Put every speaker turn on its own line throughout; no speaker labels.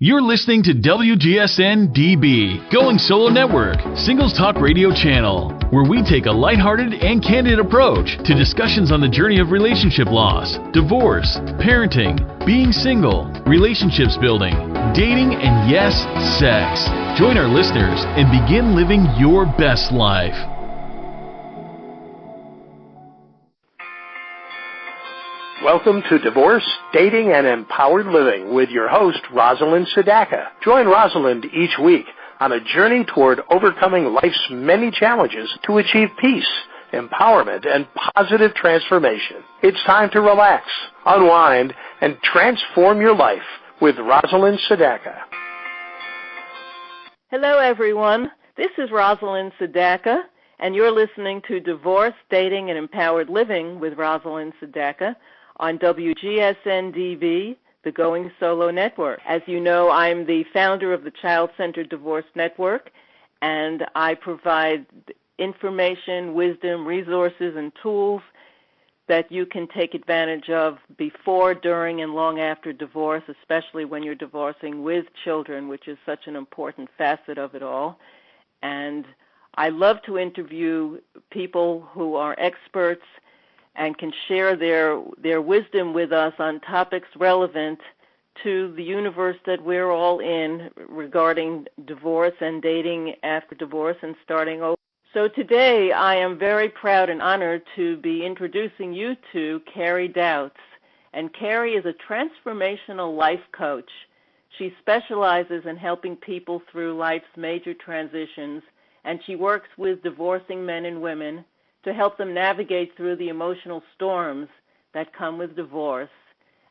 You're listening to WGSN-DB, Going Solo Network, Singles Talk Radio Channel, where we take a lighthearted and candid approach to discussions on the journey of relationship loss, divorce, parenting, being single, relationships building, dating, and yes, sex. Join our listeners and begin living your best life.
Welcome to Divorce, Dating, and Empowered Living with your host, Rosalind Sedaka. Join Rosalind each week on a journey toward overcoming life's many challenges to achieve peace, empowerment, and positive transformation. It's time to relax, unwind, and transform your life with Rosalind Sedaka.
Hello, everyone. This is Rosalind Sedaka, and you're listening to Divorce, Dating, and Empowered Living with Rosalind Sedaka on WGSN-DB, the Going Solo Network. As you know, I'm the founder of the Child-Centered Divorce Network, and I provide information, wisdom, resources, and tools that you can take advantage of before, during, and long after divorce, especially when you're divorcing with children, which is such an important facet of it all. And I love to interview people who are experts and can share their wisdom with us on topics relevant to the universe that we're all in regarding divorce and dating after divorce and starting over. So today I am very proud and honored to be introducing you to Carrie Doubts. And Carrie is a transformational life coach. She specializes in helping people through life's major transitions, and she works with divorcing men and women to help them navigate through the emotional storms that come with divorce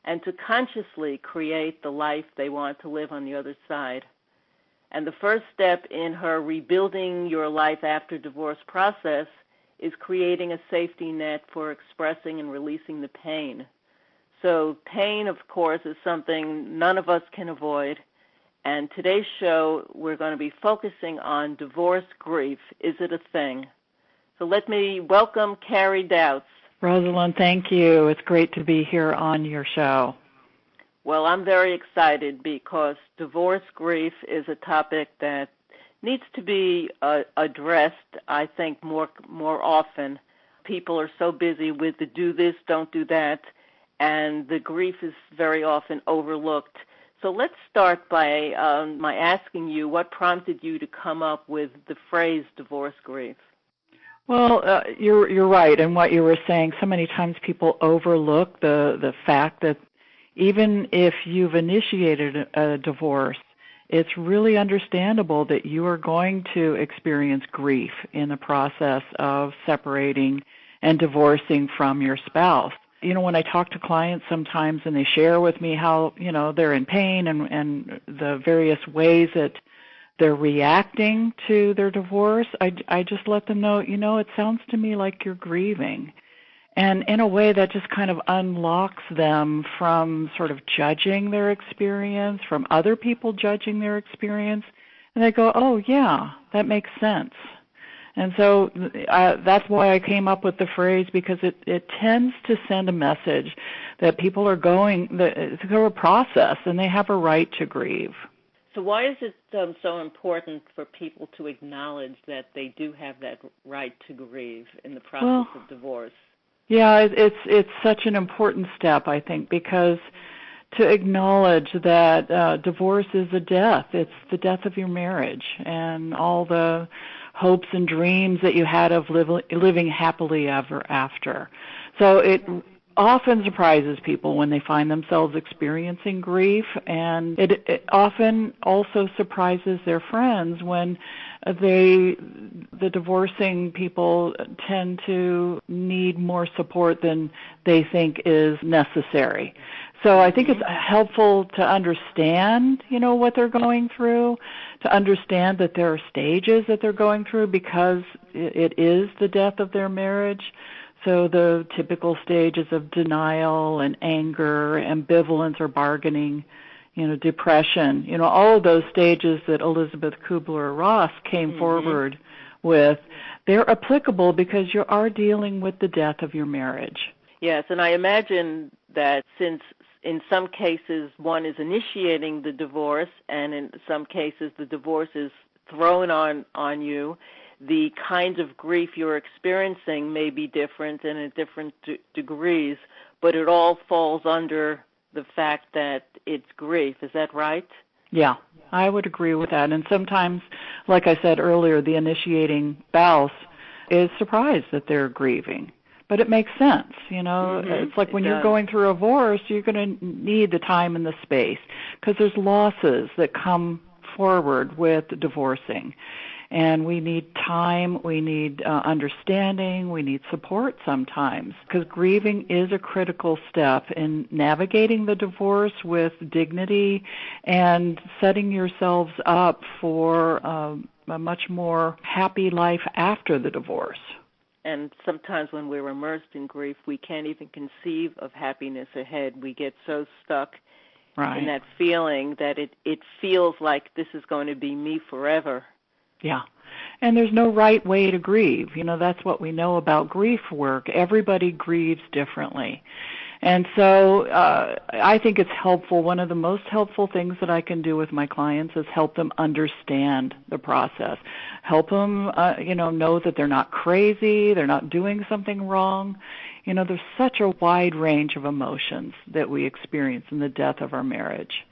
and to consciously create the life they want to live on the other side. And the first step in her rebuilding your life after divorce process is creating a safety net for expressing and releasing the pain. So pain, of course, is something none of us can avoid. And today's show, we're going to be focusing on divorce grief. Is it a thing? So let me welcome Carrie Doubts.
Rosalind, thank you. It's great to be here on your show.
Well, I'm very excited because divorce grief is a topic that needs to be addressed, I think, more often. People are so busy with the do this, don't do that, and the grief is very often overlooked. So let's start by asking you what prompted you to come up with the phrase divorce grief.
Well, you're right in what you were saying. So many times people overlook the fact that even if you've initiated a divorce, it's really understandable that you are going to experience grief in the process of separating and divorcing from your spouse. You know, when I talk to clients sometimes and they share with me how, you know, they're in pain and the various ways that they're reacting to their divorce, I just let them know, you know, it sounds to me like you're grieving. And in a way that just kind of unlocks them from sort of judging their experience, from other people judging their experience. And they go, oh, yeah, that makes sense. And so that's why I came up with the phrase, because it tends to send a message that people are going through a process and they have a right to grieve.
So why is it so important for people to acknowledge that they do have that right to grieve in the process of divorce?
Yeah, it's such an important step, I think, because to acknowledge that divorce is a death. It's the death of your marriage and all the hopes and dreams that you had of living happily ever after. So it often surprises people when they find themselves experiencing grief, and it often also surprises their friends when the divorcing people tend to need more support than they think is necessary. So I think it's helpful to understand, you know, what they're going through, to understand that there are stages that they're going through because it is the death of their marriage. So the typical stages of denial and anger, ambivalence or bargaining, you know, depression, you know, all of those stages that Elizabeth Kubler-Ross came forward with, they're applicable because you are dealing with the death of your marriage.
Yes, and I imagine that since in some cases one is initiating the divorce, and in some cases the divorce is thrown on you, the kinds of grief you're experiencing may be different and at different degrees, but it all falls under the fact that it's grief. Is that right?
Yeah, I would agree with that. And sometimes, like I said earlier, the initiating spouse is surprised that they're grieving. But it makes sense, you know. It's like when you're going through a divorce, you're going to need the time and the space because there's losses that come forward with divorcing. And we need time, we need understanding, we need support sometimes, because grieving is a critical step in navigating the divorce with dignity and setting yourselves up for a much more happy life after the divorce.
And sometimes when we're immersed in grief, we can't even conceive of happiness ahead. We get so stuck in that feeling that it feels like this is going to be me forever.
Yeah. And there's no right way to grieve. You know, that's what we know about grief work. Everybody grieves differently. And so I think it's helpful. One of the most helpful things that I can do with my clients is help them understand the process. Help them, know that they're not crazy, they're not doing something wrong. You know, there's such a wide range of emotions that we experience in the death of our marriage.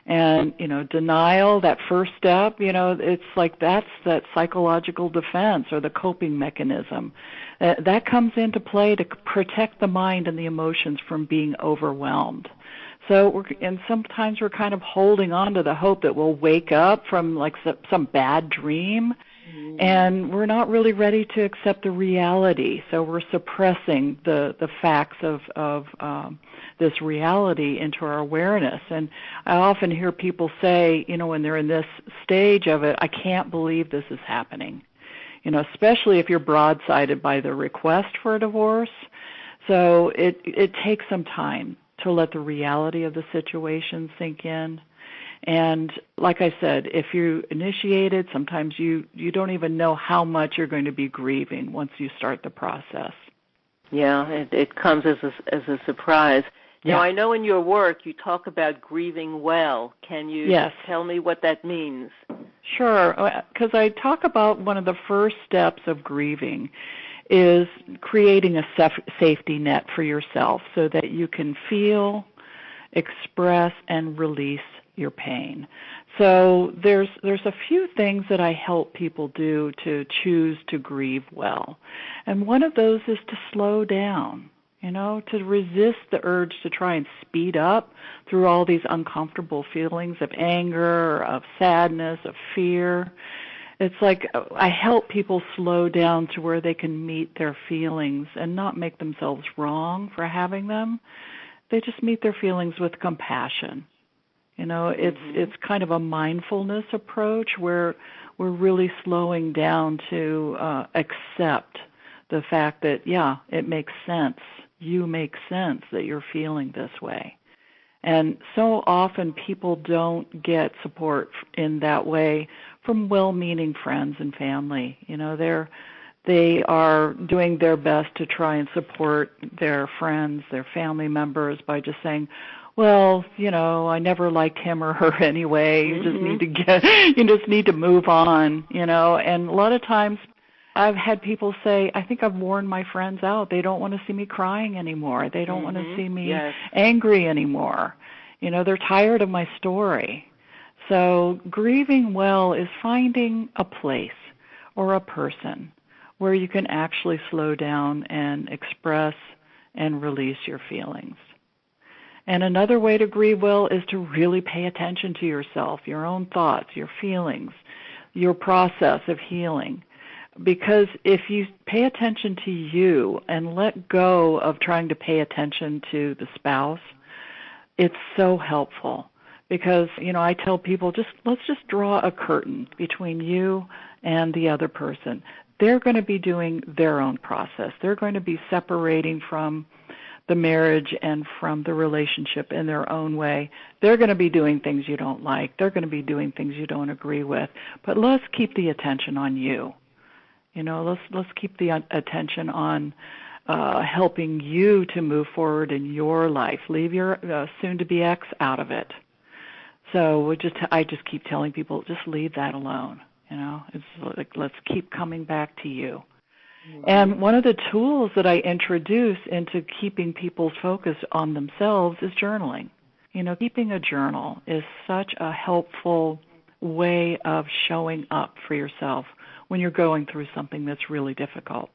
And, denial, that first step, it's like that's that psychological defense or the coping mechanism. That comes into play to protect the mind and the emotions from being overwhelmed. So, sometimes we're kind of holding on to the hope that we'll wake up from like some bad dream, and we're not really ready to accept the reality. So we're suppressing the facts of this reality into our awareness. And I often hear people say, when they're in this stage of it, I can't believe this is happening. Especially if you're broadsided by the request for a divorce. So it takes some time to let the reality of the situation sink in. And like I said, if you initiate it, sometimes you don't even know how much you're going to be grieving once you start the process.
Yeah, it comes as a surprise.
Yeah.
Now, I know in your work you talk about grieving well. Can you tell me what that means?
Sure, because I talk about one of the first steps of grieving is creating a safety net for yourself so that you can feel, express, and release your pain. So there's a few things that I help people do to choose to grieve well. And one of those is to slow down, to resist the urge to try and speed up through all these uncomfortable feelings of anger, of sadness, of fear. It's like I help people slow down to where they can meet their feelings and not make themselves wrong for having them. They just meet their feelings with compassion. It's kind of a mindfulness approach where we're really slowing down to accept the fact that, it makes sense. You make sense that you're feeling this way. And so often people don't get support in that way from well-meaning friends and family. They are doing their best to try and support their friends, their family members by just saying, well, I never liked him or her anyway. You just need to move on, And a lot of times I've had people say, I think I've worn my friends out. They don't want to see me crying anymore. They don't want to see me angry anymore. They're tired of my story. So grieving well is finding a place or a person where you can actually slow down and express and release your feelings. And another way to grieve well is to really pay attention to yourself, your own thoughts, your feelings, your process of healing. Because if you pay attention to you and let go of trying to pay attention to the spouse, it's so helpful. Because, I tell people, let's just draw a curtain between you and the other person. They're going to be doing their own process. They're going to be separating from the marriage and from the relationship in their own way. They're going to be doing things you don't like. They're going to be doing things you don't agree with. But let's keep the attention on you. Let's keep the attention on helping you to move forward in your life. Leave your soon-to-be ex out of it. So I just keep telling people, just leave that alone. It's like, let's keep coming back to you. Mm-hmm. And one of the tools that I introduce into keeping people's focus on themselves is journaling. Keeping a journal is such a helpful way of showing up for yourself when you're going through something that's really difficult.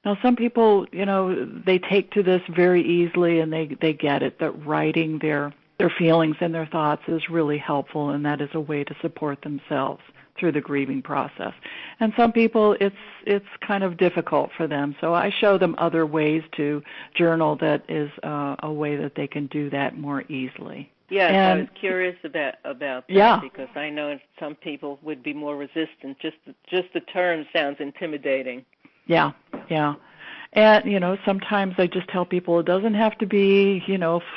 Now, some people, they take to this very easily, and they get it, that writing their feelings and their thoughts is really helpful, and that is a way to support themselves through the grieving process. And some people, it's kind of difficult for them. So I show them other ways to journal that is a way that they can do that more easily.
Yes, I was curious about that because I know some people would be more resistant. Just the term sounds intimidating.
Yeah. And, sometimes I just tell people it doesn't have to be,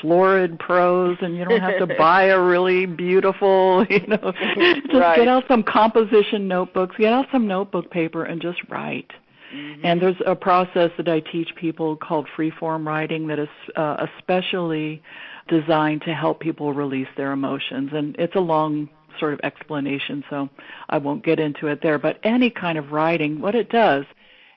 florid prose, and you don't have to buy a really beautiful, just right. Get out some composition notebooks, get out some notebook paper and just write. Mm-hmm. And there's a process that I teach people called Freeform Writing that is especially designed to help people release their emotions. And it's a long sort of explanation, so I won't get into it there. But any kind of writing, what it does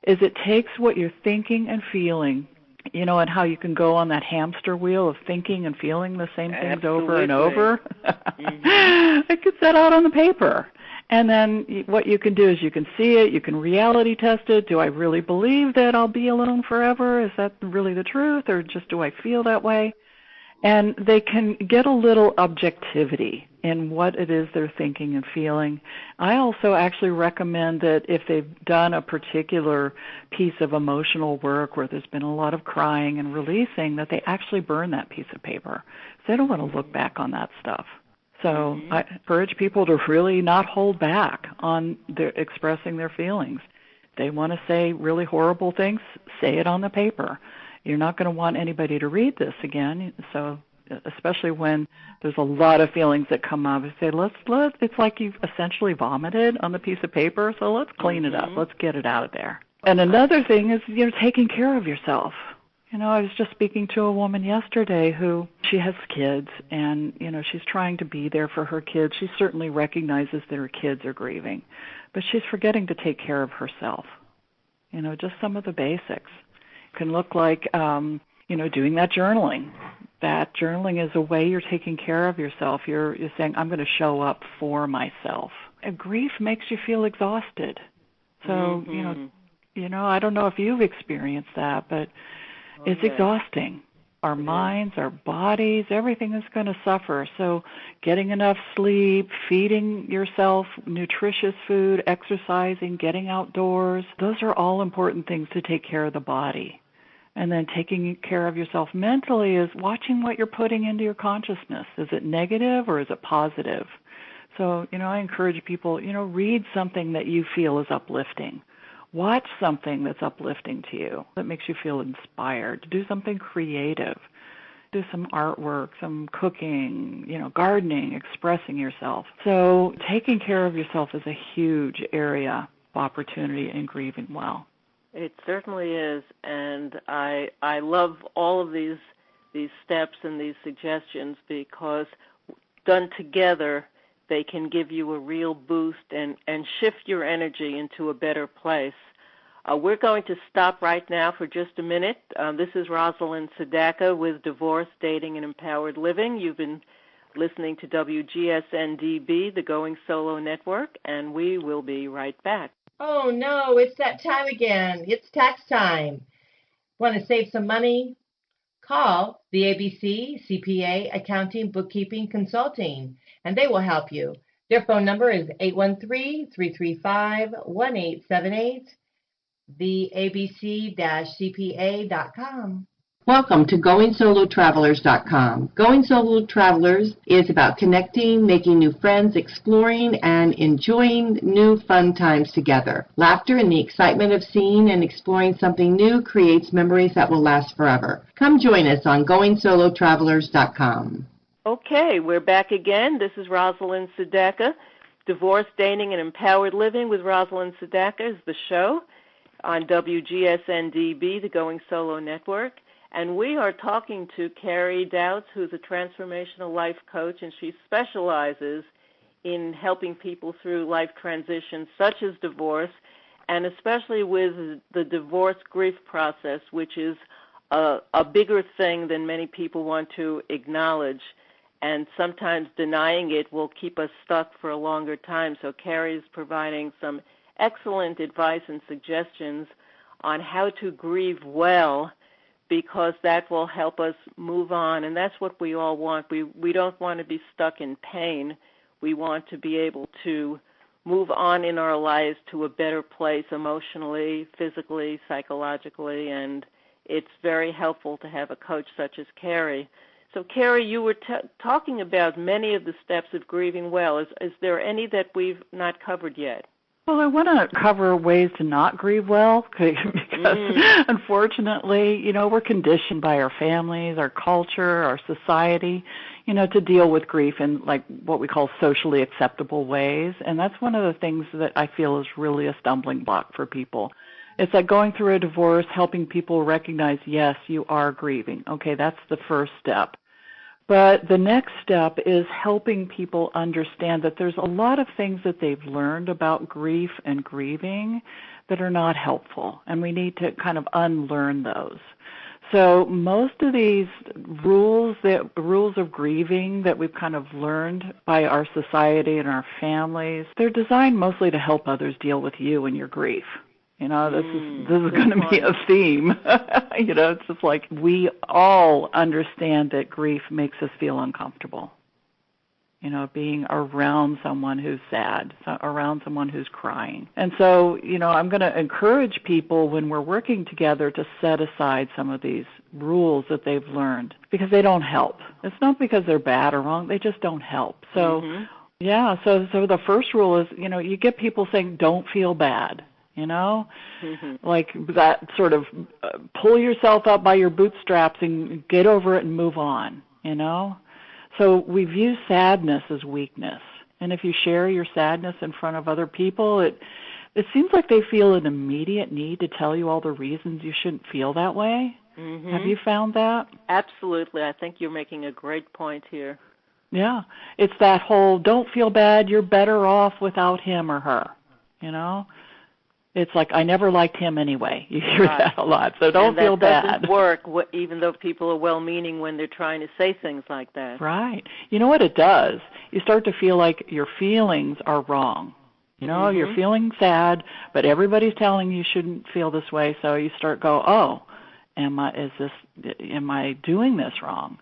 is it takes what you're thinking and feeling, and how you can go on that hamster wheel of thinking and feeling the same things
Absolutely.
Over and over.
Mm-hmm.
It gets that out on the paper. And then what you can do is you can see it, you can reality test it. Do I really believe that I'll be alone forever? Is that really the truth, or just do I feel that way? And they can get a little objectivity in what it is they're thinking and feeling. I also actually recommend that if they've done a particular piece of emotional work where there's been a lot of crying and releasing, that they actually burn that piece of paper. So they don't want to look back on that stuff. So I encourage people to really not hold back on expressing their feelings. If they want to say really horrible things, say it on the paper. You're not going to want anybody to read this again, so especially when there's a lot of feelings that come up. You say, it's like you've essentially vomited on the piece of paper, so let's clean it up. Let's get it out of there. And another thing is, taking care of yourself. I was just speaking to a woman yesterday who, she has kids, and, she's trying to be there for her kids. She certainly recognizes that her kids are grieving, but she's forgetting to take care of herself. Just some of the basics. Can look like, doing that journaling. That journaling is a way you're taking care of yourself. You're saying, I'm going to show up for myself. And grief makes you feel exhausted. So, I don't know if you've experienced that, but it's exhausting. Our minds, our bodies, everything is going to suffer. So getting enough sleep, feeding yourself nutritious food, exercising, getting outdoors, those are all important things to take care of the body. And then taking care of yourself mentally is watching what you're putting into your consciousness. Is it negative or is it positive? So, I encourage people, read something that you feel is uplifting. Watch something that's uplifting to you, that makes you feel inspired. Do something creative. Do some artwork, some cooking, gardening, expressing yourself. So taking care of yourself is a huge area of opportunity in grieving well.
It certainly is, and I love all of these steps and these suggestions because done together, they can give you a real boost and shift your energy into a better place. We're going to stop right now for just a minute. This is Rosalind Sadaka with Divorce, Dating, and Empowered Living. You've been listening to WGSN-DB, the Going Solo Network, and we will be right back.
Oh, no, it's that time again. It's tax time. Want to save some money? Call the ABC, CPA, Accounting, Bookkeeping, Consulting, and they will help you. Their phone number is 813-335-1878, theabc-cpa.com. Welcome to GoingSoloTravelers.com. Going Solo Travelers is about connecting, making new friends, exploring, and enjoying new fun times together. Laughter and the excitement of seeing and exploring something new creates memories that will last forever. Come join us on GoingSoloTravelers.com.
Okay, we're back again. This is Rosalind Sadaka. Divorce, Dating, and Empowered Living with Rosalind Sadaka is the show. on WGSN-DB, the Going Solo Network. And we are talking to Carrie Doubts, who's a transformational life coach, and she specializes in helping people through life transitions such as divorce, and especially with the divorce grief process, which is a bigger thing than many people want to acknowledge. And sometimes denying it will keep us stuck for a longer time. So Carrie is providing some excellent advice and suggestions on how to grieve well, because that will help us move on. And that's what we all want. We don't want to be stuck in pain. We want to be able to move on in our lives to a better place emotionally, physically, psychologically, and it's very helpful to have a coach such as Carrie. So, Carrie, you were talking about many of the steps of grieving well. Is there any that we've not covered yet?
Well, I want to cover ways to not grieve well because unfortunately, we're conditioned by our families, our culture, our society, to deal with grief in like what we call socially acceptable ways. And that's one of the things that I feel is really a stumbling block for people. It's like going through a divorce, helping people recognize, yes, you are grieving. Okay, that's the first step. But the next step is helping people understand that there's a lot of things that they've learned about grief and grieving that are not helpful, and we need to kind of unlearn those. So most of these rules of grieving that we've kind of learned by our society and our families, they're designed mostly to help others deal with you and your grief. This is going to be a theme. It's just like we all understand that grief makes us feel uncomfortable. Being around someone who's sad, around someone who's crying. And so, I'm going to encourage people when we're working together to set aside some of these rules that they've learned because they don't help. It's not because they're bad or wrong. They just don't help. So, so the first rule is, you get people saying, don't feel bad. Like that sort of pull yourself up by your bootstraps and get over it and move on, So we view sadness as weakness. And if you share your sadness in front of other people, it seems like they feel an immediate need to tell you all the reasons you shouldn't feel that way. Have you found that? Absolutely.
I think you're making a great point here.
Yeah. It's that whole don't feel bad, you're better off without him or her, It's like, I never liked him anyway. You hear that a lot, so don't feel bad.
And that doesn't work, even though people are well-meaning when they're trying to say things like that.
Right. You know what it does? You start to feel like your feelings are wrong. You're feeling sad, but everybody's telling you shouldn't feel this way, so you start am I doing this wrong?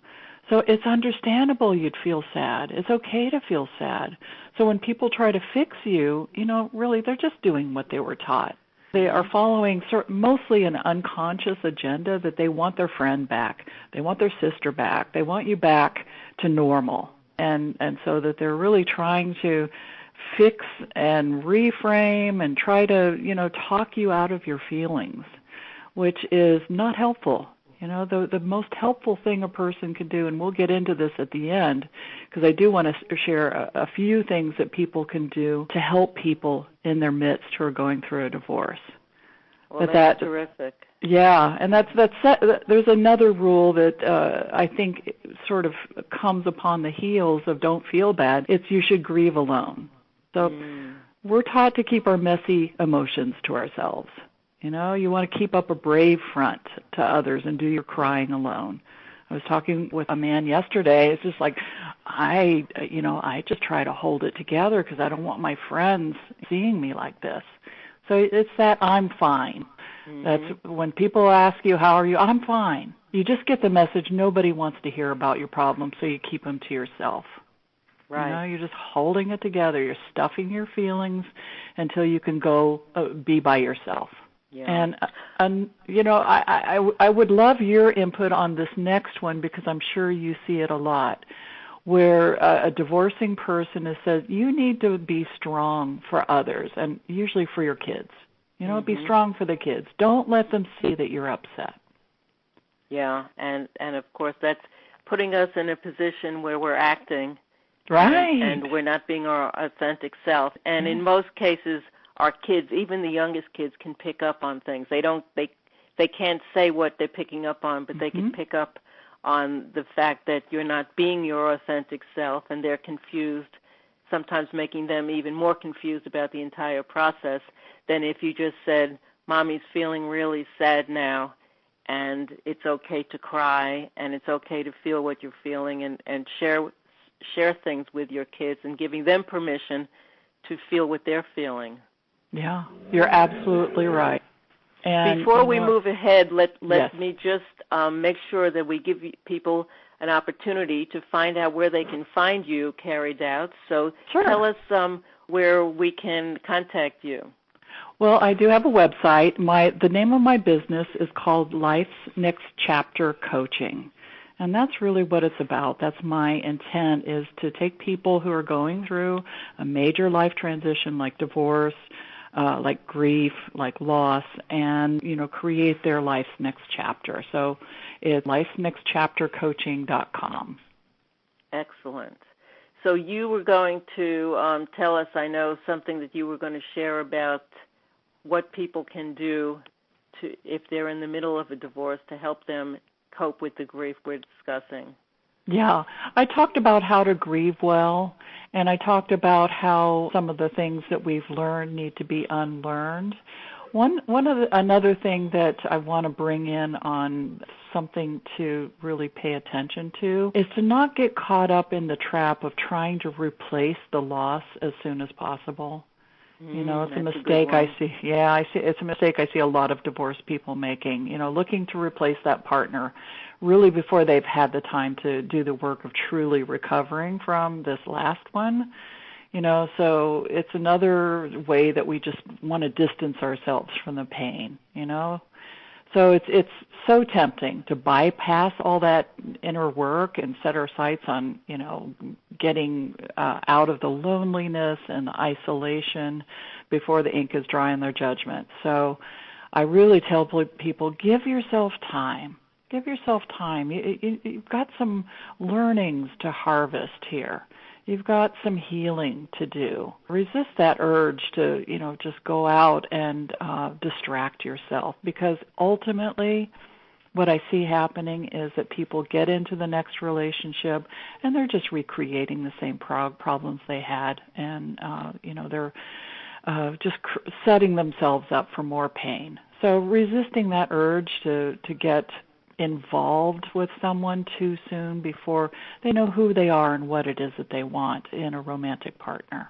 So it's understandable you'd feel sad. It's okay to feel sad. So when people try to fix you, really they're just doing what they were taught. They are following mostly an unconscious agenda that they want their friend back. They want their sister back. They want you back to normal. And so that they're really trying to fix and reframe and try to, talk you out of your feelings, which is not helpful. The most helpful thing a person can do, and we'll get into this at the end, because I do want to share a few things that people can do to help people in their midst who are going through a divorce.
Well, that's terrific.
Yeah, and there's another rule that I think sort of comes upon the heels of don't feel bad. It's you should grieve alone. So we're taught to keep our messy emotions to ourselves. You want to keep up a brave front to others and do your crying alone. I was talking with a man yesterday. It's just like, I just try to hold it together because I don't want my friends seeing me like this. So it's that I'm fine. That's when people ask you, how are you? I'm fine. You just get the message nobody wants to hear about your problems, so you keep them to yourself.
Right.
You're just holding it together. You're stuffing your feelings until you can go be by yourself.
Yeah.
And I would love your input on this next one because I'm sure you see it a lot, where a divorcing person has said, you need to be strong for others, and usually for your kids. Be strong for the kids. Don't let them see that you're upset.
Yeah, and of course that's putting us in a position where we're acting.
Right.
And we're not being our authentic self. And in most cases, our kids, even the youngest kids, can pick up on things. They can't say what they're picking up on, but they can pick up on the fact that you're not being your authentic self, and they're confused, sometimes making them even more confused about the entire process than if you just said, Mommy's feeling really sad now, and it's okay to cry, and it's okay to feel what you're feeling, and share things with your kids and giving them permission to feel what they're feeling.
Yeah, you're absolutely right. And
before we move ahead, let
yes.
me just make sure that we give people an opportunity to find out where they can find you, Carrie Doubts. So
sure.
Tell us where we can contact you.
Well, I do have a website. The name of my business is called Life's Next Chapter Coaching. And that's really what it's about. That's my intent, is to take people who are going through a major life transition like divorce, like grief, like loss, and, create their life's next chapter. So it's lifesnextchaptercoaching.com.
Excellent. So you were going to tell us, I know, something that you were going to share about what people can do if they're in the middle of a divorce to help them cope with the grief we're discussing.
Yeah, I talked about how to grieve well, and I talked about how some of the things that we've learned need to be unlearned. Another thing that I want to bring in on something to really pay attention to is to not get caught up in the trap of trying to replace the loss as soon as possible. It's a mistake I see. Yeah, I see. It's a mistake I see a lot of divorced people making. Looking to replace that partner really before they've had the time to do the work of truly recovering from this last one. So it's another way that we just want to distance ourselves from the pain. So it's so tempting to bypass all that inner work and set our sights on, getting out of the loneliness and the isolation before the ink is dry in their judgment. So I really tell people, give yourself time. Give yourself time. You've got some learnings to harvest here. You've got some healing to do. Resist that urge to, just go out and distract yourself, because ultimately what I see happening is that people get into the next relationship and they're just recreating the same problems they had, and, they're just setting themselves up for more pain. So resisting that urge to get involved with someone too soon before they know who they are and what it is that they want in a romantic partner.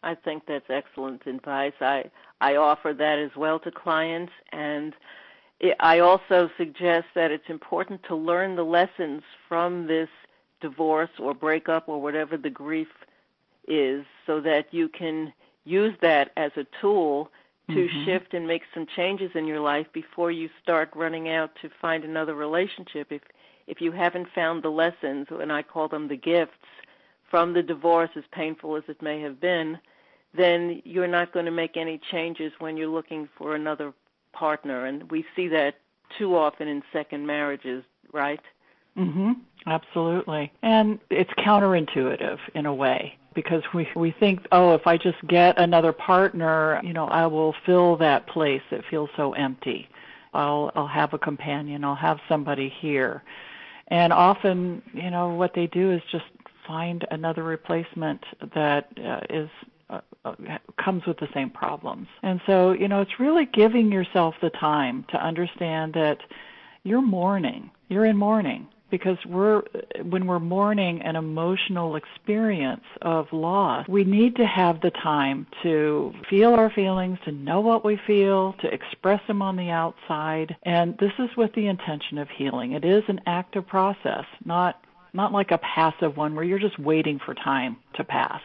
I think that's excellent advice. I offer that as well to clients, and I also suggest that it's important to learn the lessons from this divorce or breakup or whatever the grief is, so that you can use that as a tool to shift and make some changes in your life before you start running out to find another relationship. If you haven't found the lessons, and I call them the gifts, from the divorce, as painful as it may have been, then you're not going to make any changes when you're looking for another partner. And we see that too often in second marriages, right?
Absolutely. And it's counterintuitive in a way, because we think, if I just get another partner, I will fill that place that feels so empty. I'll have a companion. I'll have somebody here. And often, what they do is just find another replacement that comes with the same problems. And so, it's really giving yourself the time to understand that you're mourning. You're in mourning. Because when we're mourning an emotional experience of loss, we need to have the time to feel our feelings, to know what we feel, to express them on the outside. And this is with the intention of healing. It is an active process, not like a passive one where you're just waiting for time to pass.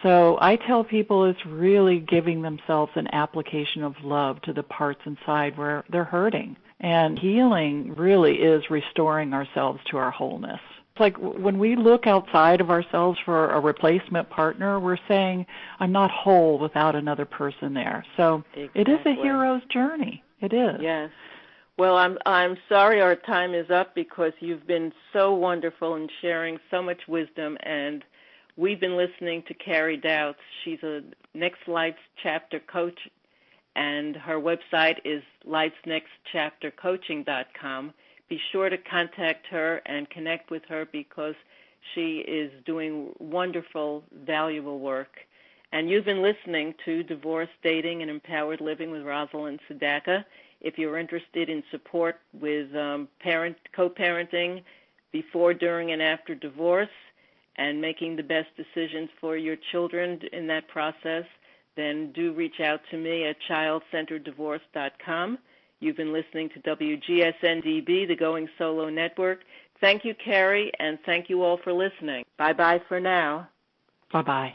So I tell people it's really giving themselves an application of love to the parts inside where they're hurting. And healing really is restoring ourselves to our wholeness. It's like when we look outside of ourselves for a replacement partner, we're saying, I'm not whole without another person there. So exactly. It is a hero's journey. It is.
Yes. Well, I'm sorry our time is up, because you've been so wonderful in sharing so much wisdom, and We've been listening to Carrie Doubts. She's a Next Life's Chapter coach, and her website is lifesnextchaptercoaching.com. Be sure to contact her and connect with her because she is doing wonderful, valuable work. And you've been listening to Divorce, Dating, and Empowered Living with Rosalind Sedaka. If you're interested in support with co-parenting before, during, and after divorce and making the best decisions for your children in that process, then do reach out to me at childcentereddivorce.com. You've been listening to WGSN-DB, the Going Solo Network. Thank you, Carrie, and thank you all for listening. Bye-bye for now.
Bye-bye.